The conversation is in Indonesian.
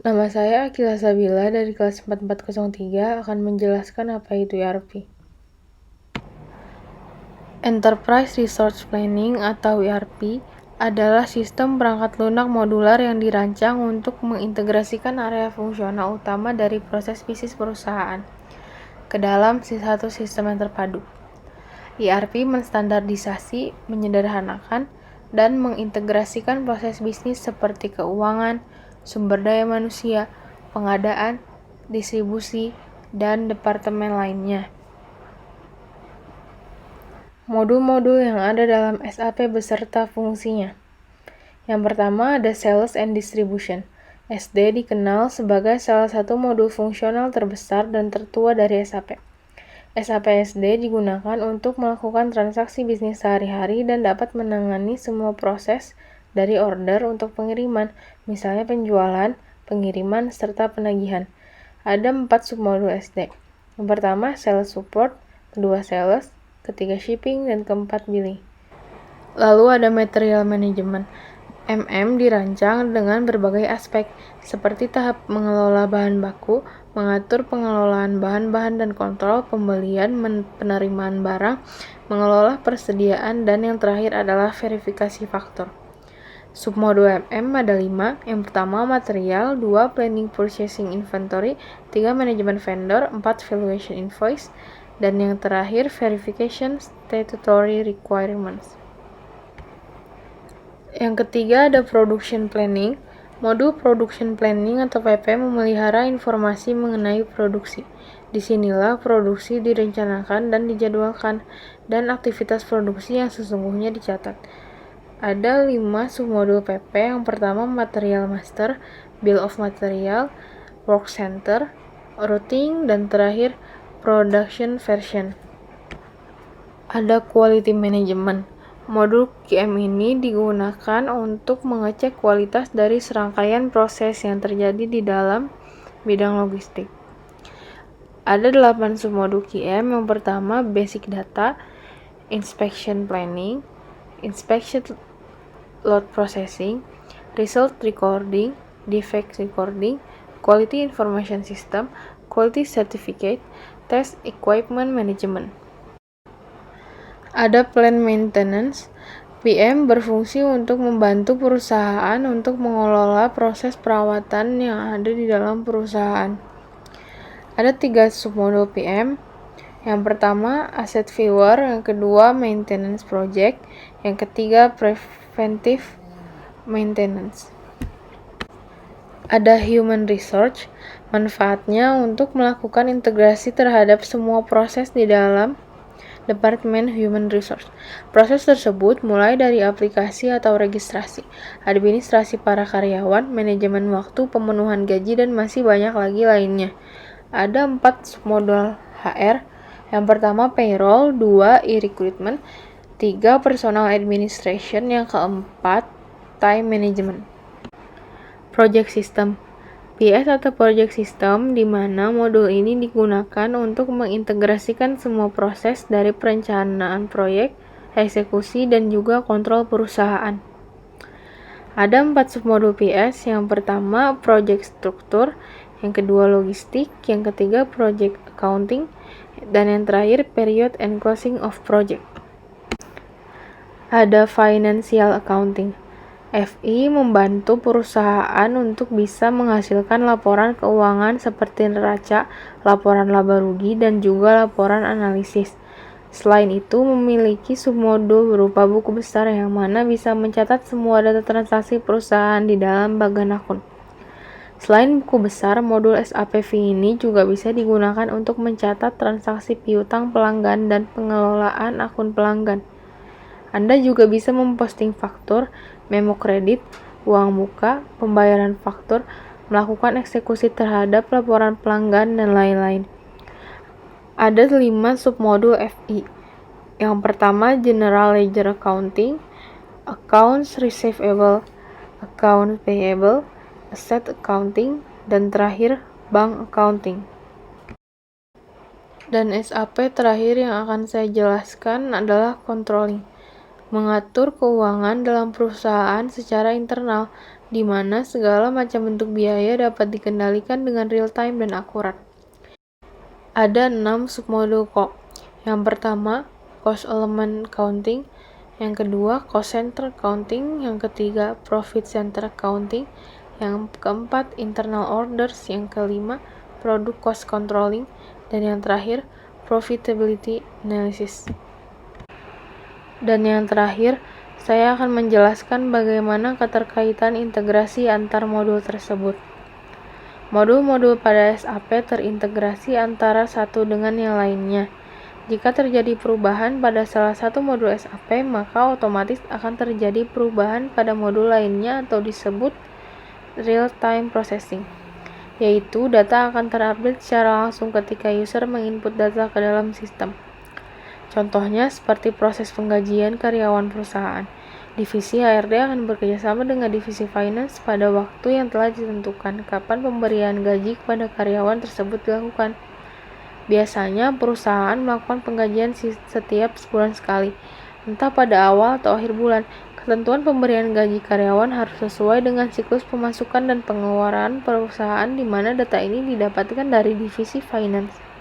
Nama saya Akila Sabila dari kelas 4403 akan menjelaskan apa itu ERP. Enterprise Resource Planning atau ERP adalah sistem perangkat lunak modular yang dirancang untuk mengintegrasikan area fungsional utama dari proses bisnis perusahaan ke dalam satu sistem yang terpadu. ERP menstandardisasi, menyederhanakan, dan mengintegrasikan proses bisnis seperti keuangan, sumber daya manusia, pengadaan, distribusi, dan departemen lainnya. Modul-modul yang ada dalam SAP beserta fungsinya. Yang pertama ada Sales and Distribution. SD dikenal sebagai salah satu modul fungsional terbesar dan tertua dari SAP. SAP SD digunakan untuk melakukan transaksi bisnis sehari-hari dan dapat menangani semua proses dari order untuk pengiriman, misalnya penjualan, pengiriman, serta penagihan. Ada 4 submodul SD. Yang pertama, Sales Support, kedua Sales, ketiga Shipping, dan keempat Billing. Lalu ada Material Management. MM dirancang dengan berbagai aspek, seperti tahap mengelola bahan baku, mengatur pengelolaan bahan-bahan dan kontrol pembelian, penerimaan barang, mengelola persediaan, dan yang terakhir adalah verifikasi faktor. Submodul MM ada 5, yang pertama material, 2 planning purchasing inventory, 3 manajemen vendor, 4 valuation invoice, dan yang terakhir verification statutory requirements. Yang ketiga ada Production Planning. Modul Production Planning atau PP memelihara informasi mengenai produksi. Disinilah produksi direncanakan dan dijadwalkan, dan aktivitas produksi yang sesungguhnya dicatat. Ada 5 submodul PP. Yang pertama Material Master, Bill of Material, Work Center, Routing, dan terakhir Production Version. Ada Quality Management. Modul QM ini digunakan untuk mengecek kualitas dari serangkaian proses yang terjadi di dalam bidang logistik. Ada 8 submodul QM. Yang pertama Basic Data, Inspection Planning, Inspection Load Processing, Result Recording, Defect Recording, Quality Information System, Quality Certificate, Test Equipment Management. Ada Plant Maintenance. PM berfungsi untuk membantu perusahaan untuk mengelola proses perawatan yang ada di dalam perusahaan. Ada 3 submodul PM. Yang pertama Asset Viewer, yang kedua Maintenance Project, yang ketiga Preventive Maintenance. Ada Human Resource. Manfaatnya untuk melakukan integrasi terhadap semua proses di dalam Departemen Human Resource. Proses tersebut mulai dari aplikasi atau registrasi, administrasi para karyawan, manajemen waktu, pemenuhan gaji, dan masih banyak lagi lainnya. Ada 4 submodul HR. Yang pertama Payroll, 2 E-Recruitment, 3 Personal Administration, yang keempat Time Management. Project System. PS atau Project System, di mana modul ini digunakan untuk mengintegrasikan semua proses dari perencanaan proyek, eksekusi, dan juga kontrol perusahaan. Ada 4 submodul PS. Yang pertama Project Structure, yang kedua Logistik, yang ketiga Project Accounting, dan yang terakhir Period and Closing of Project. Ada Financial Accounting. FI membantu perusahaan untuk bisa menghasilkan laporan keuangan seperti neraca, laporan laba rugi, dan juga laporan analisis. Selain itu, memiliki submodul berupa buku besar yang mana bisa mencatat semua data transaksi perusahaan di dalam bagan akun. Selain buku besar, modul SAPV ini juga bisa digunakan untuk mencatat transaksi piutang pelanggan dan pengelolaan akun pelanggan. Anda juga bisa memposting faktur, memo kredit, uang muka, pembayaran faktur, melakukan eksekusi terhadap laporan pelanggan, dan lain-lain. Ada 5 submodul FI. Yang pertama General Ledger Accounting, Accounts Receivable, Accounts Payable, Asset Accounting, dan terakhir Bank Accounting. Dan SAP terakhir yang akan saya jelaskan adalah Controlling. mengatur keuangan dalam perusahaan secara internal, di mana segala macam bentuk biaya dapat dikendalikan dengan real-time dan akurat. Ada 6 submodul CO. Yang pertama, Cost Element Accounting. Yang kedua, Cost Center Accounting. Yang ketiga, Profit Center Accounting. Yang keempat, Internal Orders. Yang kelima, Product Cost Controlling. Dan yang terakhir, Profitability Analysis. Dan yang terakhir, saya akan menjelaskan bagaimana keterkaitan integrasi antar modul tersebut. Modul-modul pada SAP terintegrasi antara satu dengan yang lainnya. Jika terjadi perubahan pada salah satu modul SAP, maka otomatis akan terjadi perubahan pada modul lainnya atau disebut real-time processing, yaitu data akan terupdate secara langsung ketika user menginput data ke dalam sistem. Contohnya seperti proses penggajian karyawan perusahaan. Divisi HRD akan bekerjasama dengan divisi finance pada waktu yang telah ditentukan kapan pemberian gaji kepada karyawan tersebut dilakukan. Biasanya perusahaan melakukan penggajian setiap sebulan sekali, entah pada awal atau akhir bulan. Ketentuan pemberian gaji karyawan harus sesuai dengan siklus pemasukan dan pengeluaran perusahaan di mana data ini didapatkan dari divisi finance.